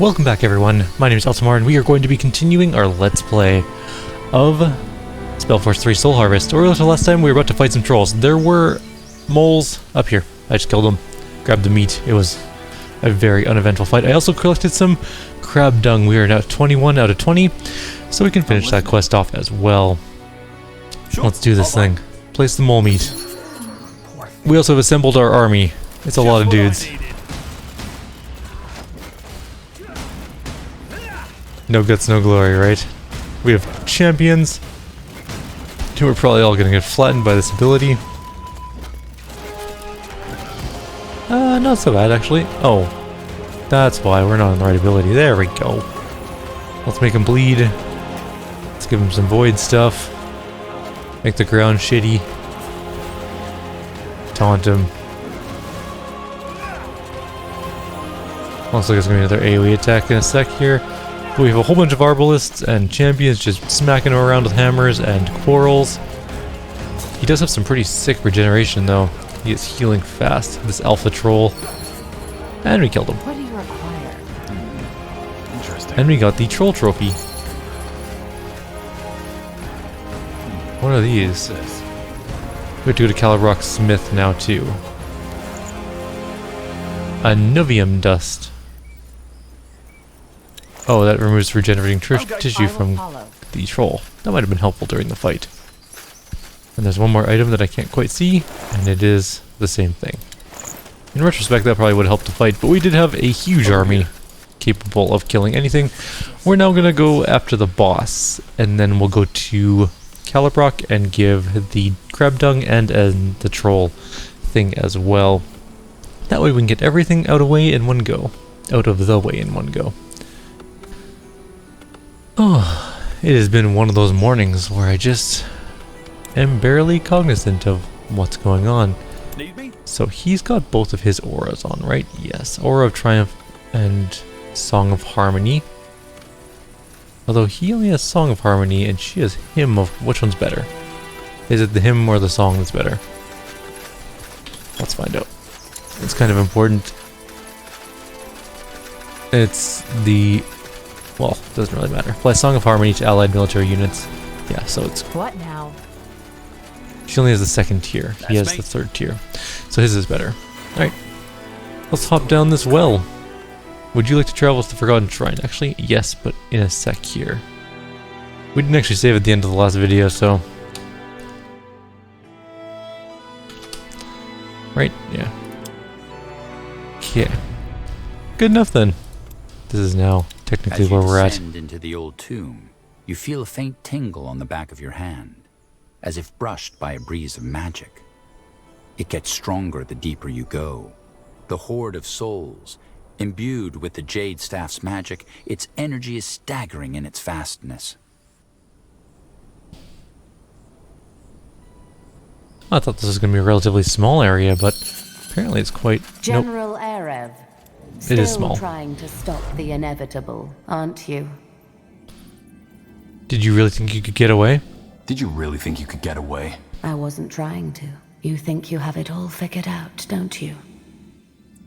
Welcome back everyone, my name is Eltimar and we are going to be continuing our Let's Play of Spellforce 3 Soul Harvest. Earlier to last time we were about to fight some trolls. There were moles up here. I just killed them, grabbed the meat. It was a very uneventful fight. I also collected some crab dung. We are now 21 out of 20, so we can finish that quest off as well. Let's do this thing. Place the mole meat. We also have assembled our army. It's a lot of dudes. No guts, no glory, right? We have champions. Who are probably all gonna get flattened by this ability. Not so bad actually. Oh, that's why we're not on the right ability. There we go. Let's make him bleed. Let's give him some void stuff. Make the ground shitty. Taunt him. Looks like it's gonna be another AoE attack in a sec here. We have a whole bunch of arbalists and champions just smacking him around with hammers and quarrels. He does have some pretty sick regeneration though. He is healing fast, this alpha troll. And we killed him. What do you require? Interesting. And we got the troll trophy. What are these? We have to go to Calibrock Smith now too. A Nuvium dust. Oh, that removes regenerating tissue from the troll. That might have been helpful during the fight. And there's one more item that I can't quite see, and it is the same thing. In retrospect, that probably would have helped the fight, but we did have a huge army capable of killing anything. We're now going to go after the boss, and then we'll go to Calibrock and give the crab dung and the troll thing as well. That way we can get everything out of the way in one go. Oh, it has been one of those mornings where I just am barely cognizant of what's going on. Need me? So he's got both of his auras on, right? Yes, Aura of Triumph and Song of Harmony. Although he only has Song of Harmony and she has Hymn of... Which one's better? Is it the hymn or the song that's better? Let's find out. It's kind of important. It's the... Well, doesn't really matter. Apply Song of Harmony to allied military units. Yeah, so it's... What now? She only has the second tier. He has the third tier. So his is better. Alright. Let's hop down this well. Would you like to travel to the Forgotten Shrine? Actually, yes, but in a sec here. We didn't actually save at the end of the last video, so... Right? Yeah. Okay. Good enough then. This is now technically where we're at. As you descend into the old tomb, you feel a faint tingle on the back of your hand, as if brushed by a breeze of magic. It gets stronger the deeper you go. The horde of souls, imbued with the Jade Staff's magic, its energy is staggering in its vastness. I thought this was going to be a relatively small area, but apparently it's quite... General Erev. It is small. Still trying to stop the inevitable, aren't you? Did you really think you could get away? Did you really think you could get away? I wasn't trying to. You think you have it all figured out, don't you?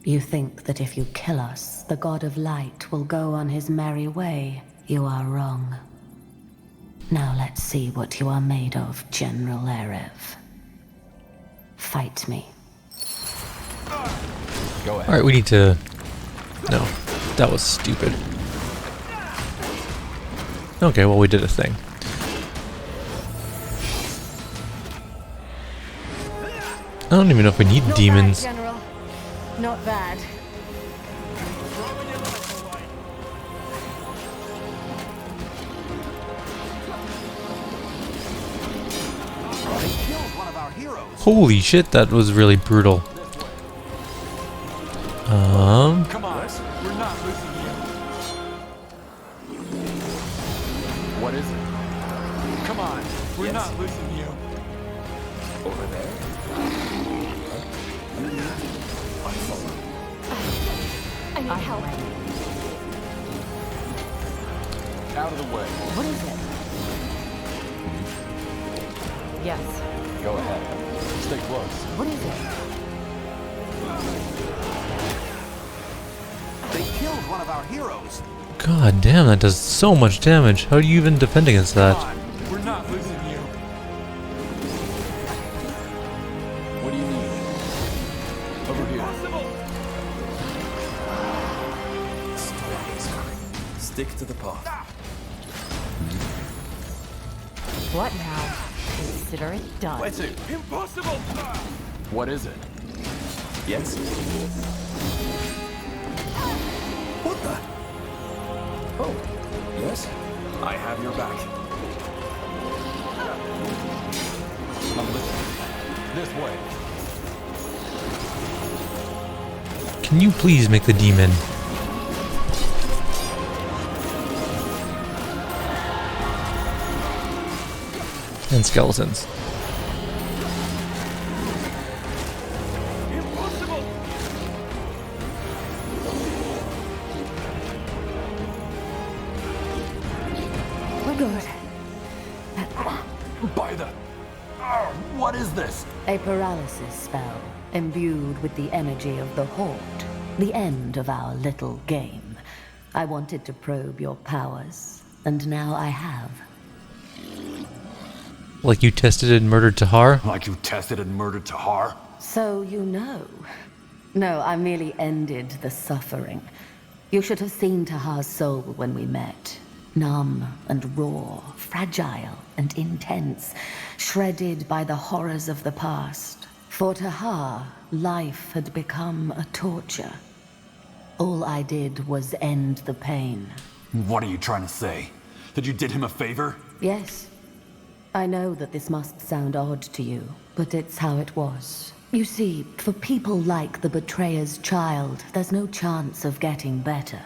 You think that if you kill us, the God of Light will go on his merry way. You are wrong. Now let's see what you are made of, General Erev. Fight me. Go ahead. Alright, we need to... No, that was stupid. Okay, well we did a thing. I don't even know if we need demons. Bad, General. Not bad. Holy shit, that was really brutal. Come on, we're not losing you. What is it? Come on, we're not losing you. Over there. I need help. Out of the way. What is it? Yes. Go ahead. Stay close. What is it? They killed killed one of our heroes. God damn, that does so much damage. How do you even defend against that? Come on, we're not losing you. What do you need? Over here. Stick to the path. What now? Consider it done. Wait a Impossible! What is it? Yes. What the? Oh, yes. I have your back. I'm listening. This way. Can you please make the demon? And skeletons. Impossible! We're good. By the... what is this? A paralysis spell, imbued with the energy of the Horde. The end of our little game. I wanted to probe your powers, and now I have. Like you tested and murdered Tahar? Like you tested and murdered Tahar? So you know. No, I merely ended the suffering. You should have seen Tahar's soul when we met. Numb and raw, fragile and intense, shredded by the horrors of the past. For Tahar, life had become a torture. All I did was end the pain. What are you trying to say? That you did him a favor? Yes. I know that this must sound odd to you, but it's how it was. You see, for people like the betrayer's child, there's no chance of getting better.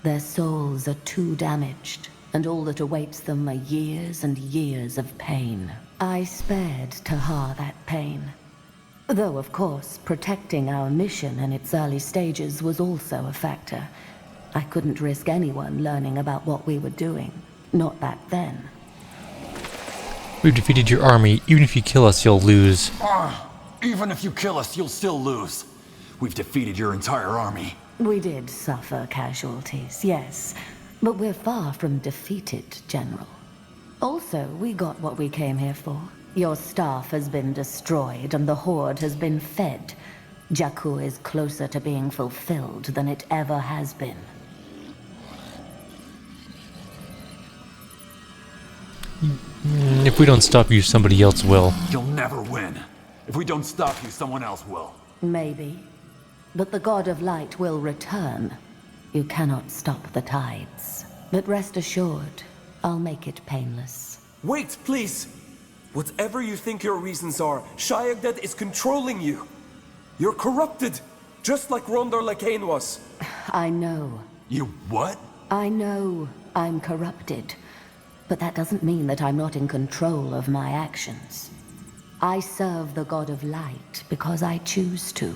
Their souls are too damaged, and all that awaits them are years and years of pain. I spared Tahar that pain. Though, of course, protecting our mission in its early stages was also a factor. I couldn't risk anyone learning about what we were doing. Not back then. We've defeated your army. Even if you kill us, you'll lose. Even if you kill us, you'll still lose. We've defeated your entire army. We did suffer casualties, yes. But we're far from defeated, General. Also, we got what we came here for. Your staff has been destroyed and the Horde has been fed. Jakku is closer to being fulfilled than it ever has been. If we don't stop you, somebody else will. You'll never win. If we don't stop you, someone else will. Maybe. But the God of Light will return. You cannot stop the tides. But rest assured, I'll make it painless. Wait, please! Whatever you think your reasons are, Shayagdad is controlling you. You're corrupted, just like Rondor Lakain was. I know. You what? I know I'm corrupted. But that doesn't mean that I'm not in control of my actions. I serve the God of Light because I choose to.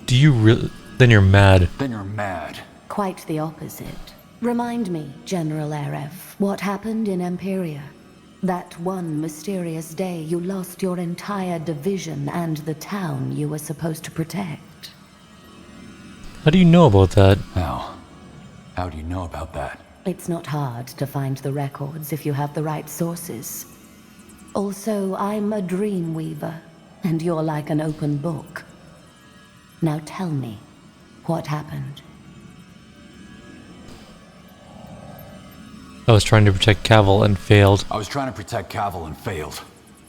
Do you really? Then you're mad. Then you're mad. Quite the opposite. Remind me, General Aref, what happened in Empiria? That one mysterious day you lost your entire division and the town you were supposed to protect. How do you know about that? How do you know about that? It's not hard to find the records if you have the right sources. Also, I'm a dream weaver, and you're like an open book. Now tell me, what happened? I was trying to protect Cavil and failed. I was trying to protect Cavil and failed.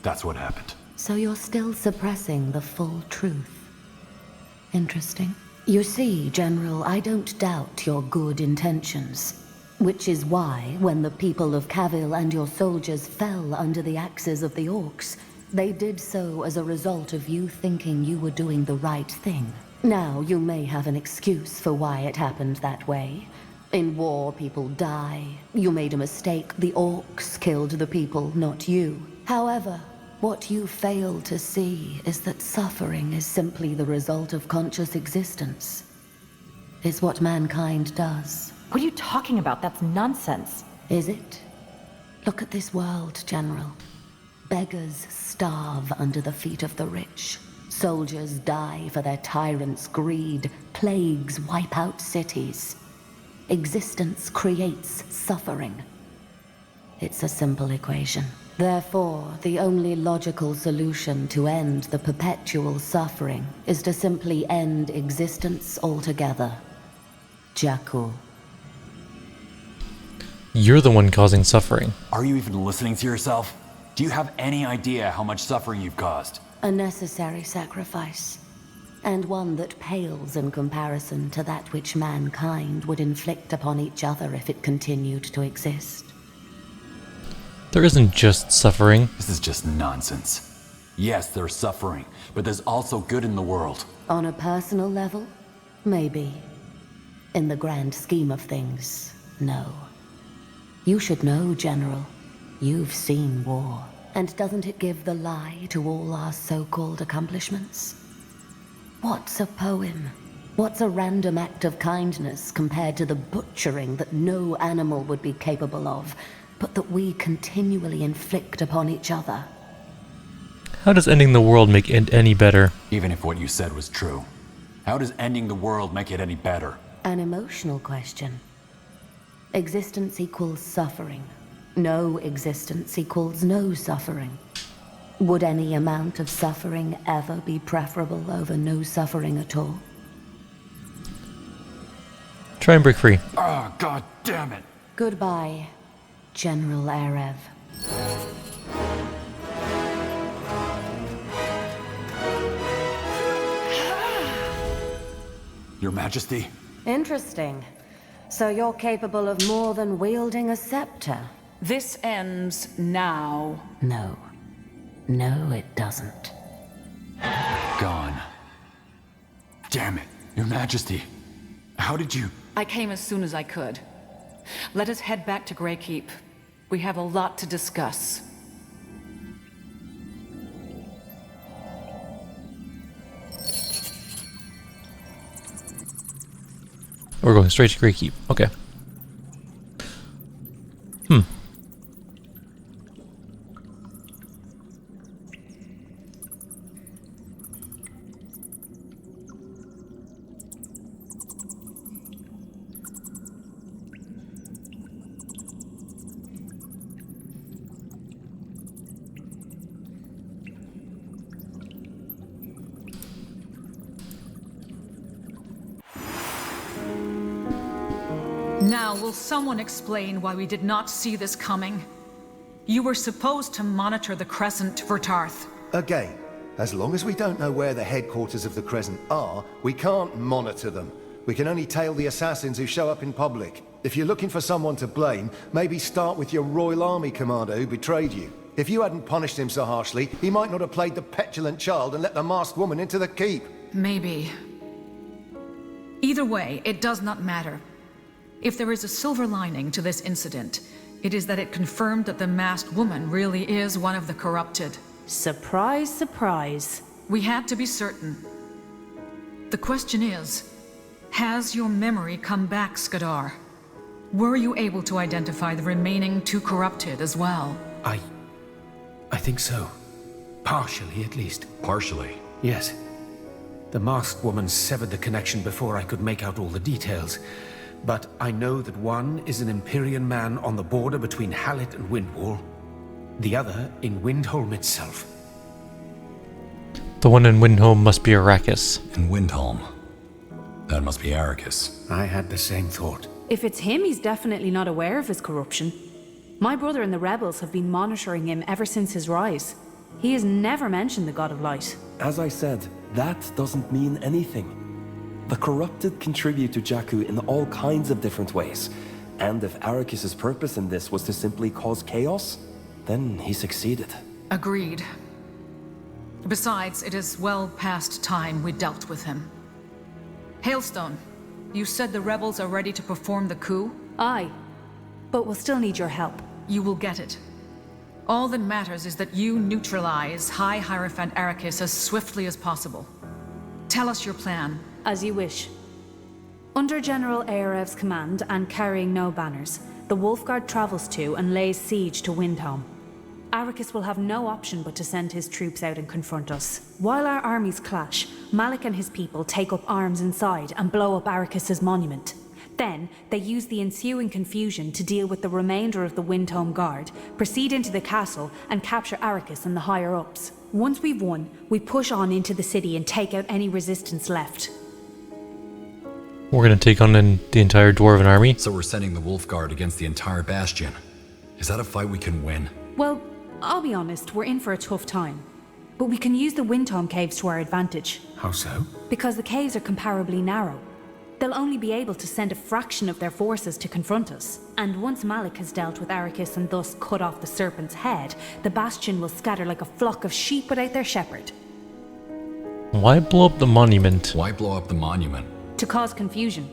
That's what happened. So you're still suppressing the full truth. Interesting. You see, General, I don't doubt your good intentions. Which is why, when the people of Cavil and your soldiers fell under the axes of the Orcs, they did so as a result of you thinking you were doing the right thing. Now, you may have an excuse for why it happened that way. In war, people die. You made a mistake. The Orcs killed the people, not you. However, what you fail to see is that suffering is simply the result of conscious existence. It's what mankind does. What are you talking about? That's nonsense. Is it? Look at this world, General. Beggars starve under the feet of the rich. Soldiers die for their tyrants' greed. Plagues wipe out cities. Existence creates suffering. It's a simple equation. Therefore, the only logical solution to end the perpetual suffering is to simply end existence altogether. Jakku. You're the one causing suffering. Are you even listening to yourself? Do you have any idea how much suffering you've caused? A necessary sacrifice, and one that pales in comparison to that which mankind would inflict upon each other if it continued to exist. There isn't just suffering. This is just nonsense. Yes, there's suffering, but there's also good in the world. On a personal level, maybe. In the grand scheme of things, no. You should know, General. You've seen war. And doesn't it give the lie to all our so-called accomplishments? What's a poem? What's a random act of kindness compared to the butchering that no animal would be capable of, but that we continually inflict upon each other? How does ending the world make it any better? Even if what you said was true, how does ending the world make it any better? An emotional question. Existence equals suffering. No existence equals no suffering. Would any amount of suffering ever be preferable over no suffering at all? Try and break free. Oh, god damn it! Goodbye, General Erev. Your Majesty? Interesting. So you're capable of more than wielding a scepter? This ends now. No. No, it doesn't. Gone. Damn it, Your Majesty. How did you... I came as soon as I could. Let us head back to Greykeep. We have a lot to discuss. We're going straight to Greykeep. Okay. Now, will someone explain why we did not see this coming? You were supposed to monitor the Crescent for Tarth. Again, as long as we don't know where the headquarters of the Crescent are, we can't monitor them. We can only tail the assassins who show up in public. If you're looking for someone to blame, maybe start with your Royal Army commander who betrayed you. If you hadn't punished him so harshly, he might not have played the petulant child and let the masked woman into the keep. Maybe. Either way, it does not matter. If there is a silver lining to this incident, it is that it confirmed that the masked woman really is one of the corrupted. Surprise, surprise. We had to be certain. The question is, has your memory come back, Skadar? Were you able to identify the remaining two corrupted as well? I think so. Partially, at least. Partially? Yes. The masked woman severed the connection before I could make out all the details. But I know that one is an Empyrean man on the border between Hallett and Windwall. The other in Windholm itself. The one in Windholm must be Arrakis. In Windholm. That must be Arrakis. I had the same thought. If it's him, he's definitely not aware of his corruption. My brother and the rebels have been monitoring him ever since his rise. He has never mentioned the God of Light. As I said, that doesn't mean anything. The corrupted contribute to Jakku in all kinds of different ways. And if Arrakis' purpose in this was to simply cause chaos, then he succeeded. Agreed. Besides, it is well past time we dealt with him. Hailstone, you said the rebels are ready to perform the coup? Aye, but we'll still need your help. You will get it. All that matters is that you neutralize High Hierophant Arrakis as swiftly as possible. Tell us your plan. As you wish. Under General Aerev's command and carrying no banners, the Wolfguard travels to and lays siege to Windhelm. Arrakis will have no option but to send his troops out and confront us. While our armies clash, Malik and his people take up arms inside and blow up Arrakis's monument. Then, they use the ensuing confusion to deal with the remainder of the Windhome Guard, proceed into the castle, and capture Arrakis and the higher-ups. Once we've won, we push on into the city and take out any resistance left. We're gonna take on the entire Dwarven army? So we're sending the Wolf Guard against the entire Bastion. Is that a fight we can win? Well, I'll be honest, we're in for a tough time. But we can use the Windhome Caves to our advantage. How so? Because the caves are comparably narrow. They'll only be able to send a fraction of their forces to confront us. And once Malik has dealt with Arrakis and thus cut off the Serpent's head, the Bastion will scatter like a flock of sheep without their shepherd. Why blow up the monument? Why blow up the monument? To cause confusion.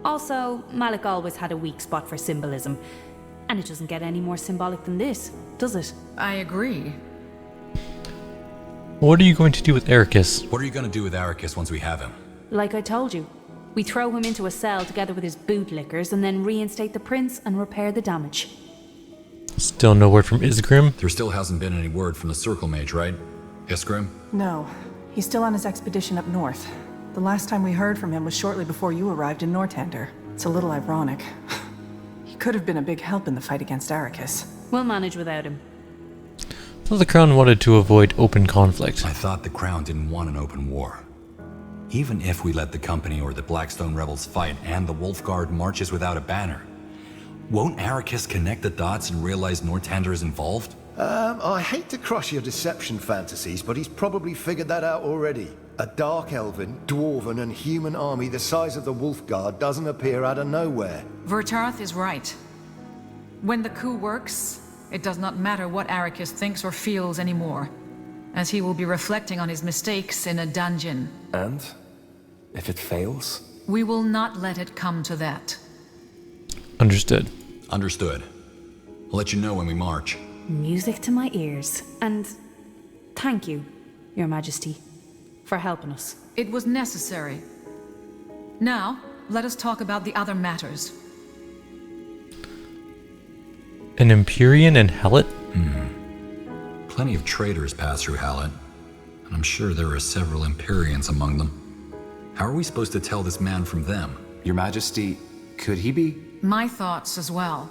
Also, Malik always had a weak spot for symbolism. And it doesn't get any more symbolic than this, does it? I agree. What are you going to do with Arrakis? What are you going to do with Arrakis once we have him? Like I told you, we throw him into a cell together with his bootlickers and then reinstate the prince and repair the damage. Still no word from Xvim? There still hasn't been any word from the Circle Mage, right? Xvim? No. He's still on his expedition up north. The last time we heard from him was shortly before you arrived in Northander. It's a little ironic. He could have been a big help in the fight against Arrakis. We'll manage without him. I thought the Crown wanted to avoid open conflict. I thought the Crown didn't want an open war. Even if we let the Company or the Blackstone Rebels fight and the Wolf Guard marches without a banner, won't Arrakis connect the dots and realize Northander is involved? I hate to crush your deception fantasies, but he's probably figured that out already. A dark elven, dwarven, and human army the size of the Wolf Guard doesn't appear out of nowhere. Vertarth is right. When the coup works, it does not matter what Arrakis thinks or feels anymore, as he will be reflecting on his mistakes in a dungeon. And? If it fails? We will not let it come to that. Understood. Understood. I'll let you know when we march. Music to my ears. And thank you, Your Majesty, for helping us. It was necessary. Now, let us talk about the other matters. An Empyrean and Helot? Plenty of traders pass through Helot, and I'm sure there are several Empyreans among them. How are we supposed to tell this man from them? Your Majesty, could he be? My thoughts as well.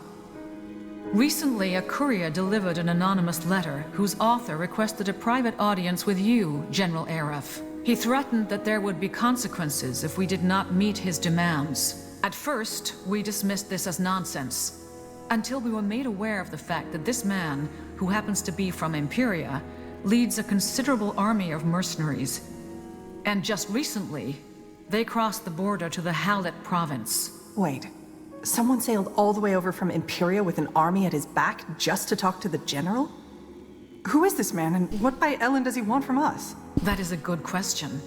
Recently, a courier delivered an anonymous letter whose author requested a private audience with you, General Aref. He threatened that there would be consequences if we did not meet his demands. At first, we dismissed this as nonsense, until we were made aware of the fact that this man, who happens to be from Imperia, leads a considerable army of mercenaries. And just recently, they crossed the border to the Hallet province. Wait. Someone sailed all the way over from Imperia with an army at his back just to talk to the general? Who is this man, and what by Ellen does he want from us? That is a good question.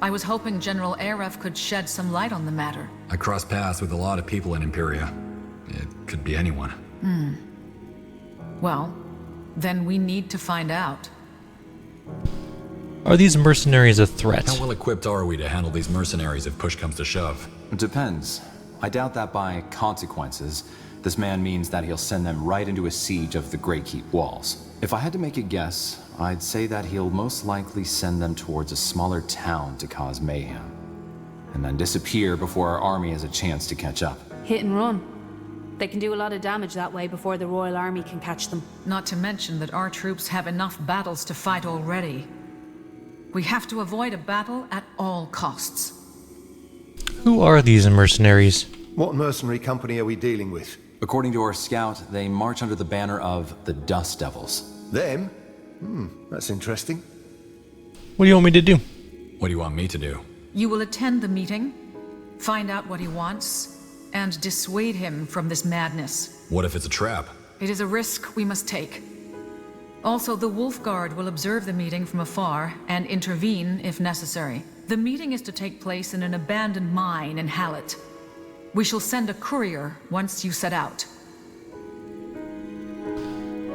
I was hoping General Aref could shed some light on the matter. I cross paths with a lot of people in Imperia. It could be anyone. Well, then we need to find out. Are these mercenaries a threat? How well equipped are we to handle these mercenaries if push comes to shove? Depends. I doubt that by consequences, this man means that he'll send them right into a siege of the Grey Keep walls. If I had to make a guess, I'd say that he'll most likely send them towards a smaller town to cause mayhem, and then disappear before our army has a chance to catch up. Hit and run. They can do a lot of damage that way before the Royal Army can catch them. Not to mention that our troops have enough battles to fight already. We have to avoid a battle at all costs. Who are these mercenaries? What mercenary company are we dealing with? According to our scout, they march under the banner of the Dust Devils. Them? That's interesting. What do you want me to do? What do you want me to do? You will attend the meeting, find out what he wants, and dissuade him from this madness. What if it's a trap? It is a risk we must take. Also, the Wolf Guard will observe the meeting from afar and intervene if necessary. The meeting is to take place in an abandoned mine in Hallet. We shall send a courier once you set out.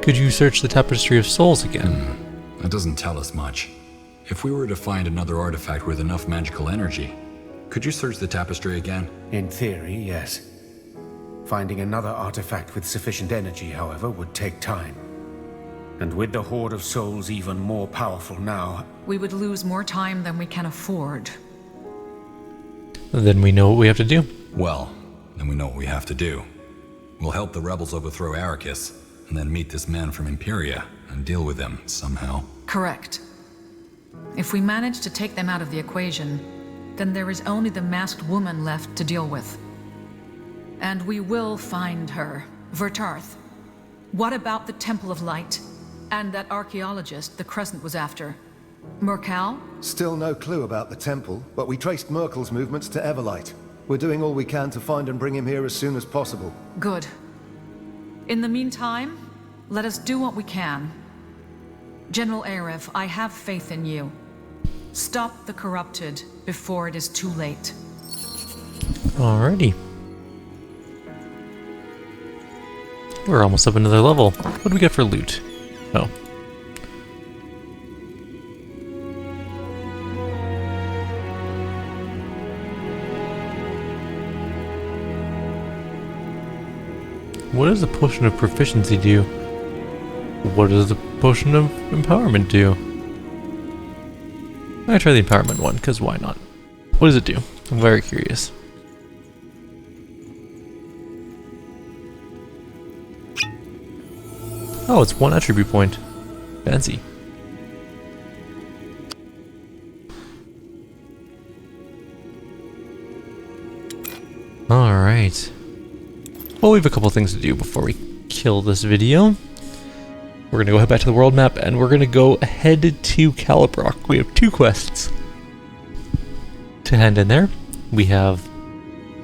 Could you search the Tapestry of Souls again? That doesn't tell us much. If we were to find another artifact with enough magical energy, could you search the tapestry again? In theory, yes. Finding another artifact with sufficient energy, however, would take time. And with the Horde of Souls even more powerful now... We would lose more time than we can afford. Then we know what we have to do. Well, then we know what we have to do. We'll help the rebels overthrow Arrakis, and then meet this man from Imperia and deal with him somehow. Correct. If we manage to take them out of the equation, then there is only the masked woman left to deal with. And we will find her. Vertarth. What about the Temple of Light? And that archaeologist the Crescent was after? Murkal? Still no clue about the temple, but we traced Merkel's movements to Everlight. We're doing all we can to find and bring him here as soon as possible. Good. In the meantime, let us do what we can. General Arev, I have faith in you. Stop the corrupted before it is too late. Alrighty. We're almost up another level. What do we get for loot? Oh. What does the potion of proficiency do? What does the potion of empowerment do? I'm gonna try the empowerment one, because why not? What does it do? I'm very curious. Oh, it's one attribute point. Fancy. Alright. Well, we have a couple things to do before we kill this video. We're gonna go head back to the world map, and we're gonna go head to Calibrok. We have 2 quests to hand in there. We have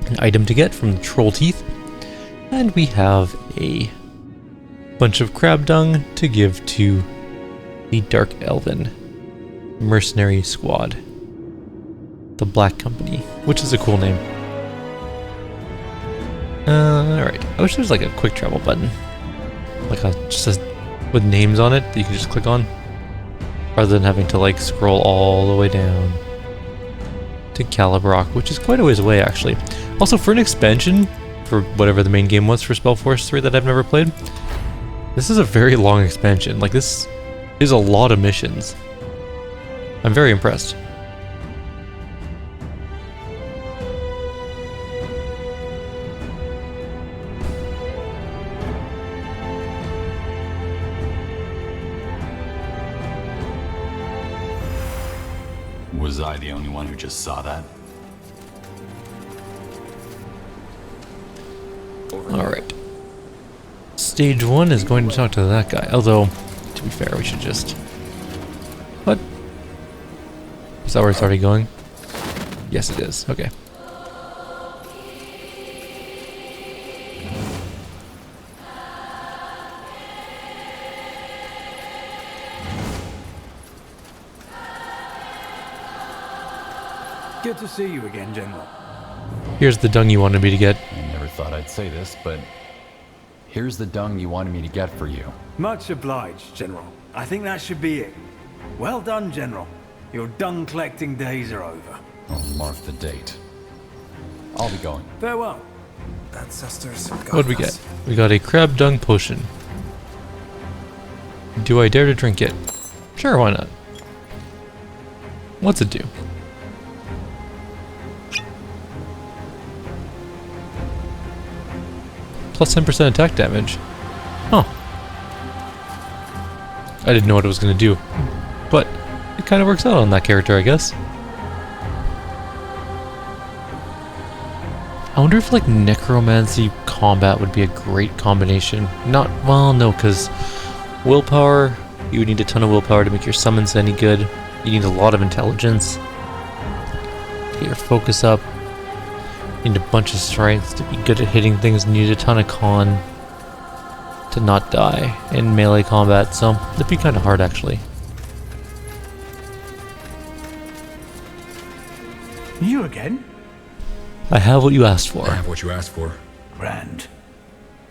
an item to get from the Troll Teeth, and we have a bunch of crab dung to give to the Dark Elven Mercenary Squad. The Black Company, which is a cool name. Alright, I wish there was like a quick travel button. Like with names on it that you can just click on. Rather than having to like scroll all the way down to Calibrok, which is quite a ways away actually. Also, for an expansion, for whatever the main game was for Spellforce 3 that I've never played, this is a very long expansion. Like, this is a lot of missions. I'm very impressed. Was I the only one who just saw that? Alright. Stage 1 is going to talk to that guy, although, to be fair, we should just... What? Is that where it's already going? Yes, it is. Okay. Good to see you again, General. Here's the dung you wanted me to get. I never thought I'd say this, but here's the dung you wanted me to get for you. Much obliged, General. I think that should be it. Well done, General. Your dung collecting days are over. I'll mark the date. I'll be going. Farewell. Ancestors. What'd we get? We got a crab dung potion. Do I dare to drink it? Sure, why not? What's it do? Plus 10% attack damage. Huh. I didn't know what it was going to do. But it kind of works out on that character, I guess. I wonder if like necromancy combat would be a great combination. Not, well, no, because willpower, you would need a ton of willpower to make your summons any good. You need a lot of intelligence. Get your focus up. You need a bunch of strength to be good at hitting things, and you need a ton of con to not die in melee combat, so it'd be kind of hard actually. You again? I have what you asked for. I have what you asked for. Grand.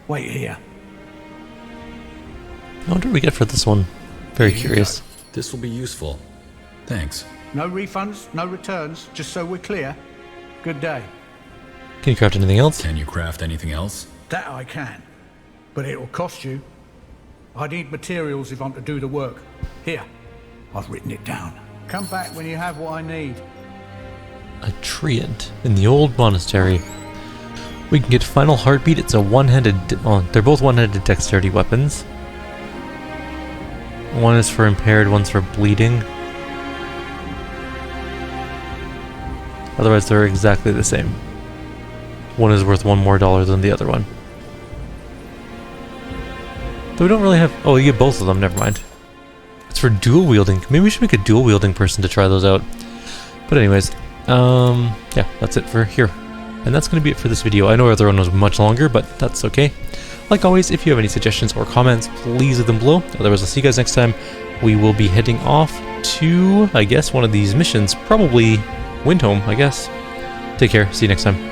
Wait here. I wonder what we get for this one. Very curious. This will be useful. Thanks. No refunds, no returns, just so we're clear. Good day. Can you craft anything else? Can you craft anything else? That I can. But it'll cost you. I need materials if I'm to do the work. Here, I've written it down. Come back when you have what I need. A treant in the old monastery. We can get Final Heartbeat. It's a one-handed... Oh, they're both one-handed dexterity weapons. One is for impaired, one's for bleeding. Otherwise, they're exactly the same. One is worth $1 more than the other one. Though we don't really have... Oh, you get both of them, never mind. It's for dual wielding. Maybe we should make a dual wielding person to try those out. But anyways, yeah, that's it for here. And that's going to be it for this video. I know our other one was much longer, but that's okay. Like always, if you have any suggestions or comments, please leave them below. Otherwise, I'll see you guys next time. We will be heading off to, I guess, one of these missions. Probably Windhome, I guess. Take care. See you next time.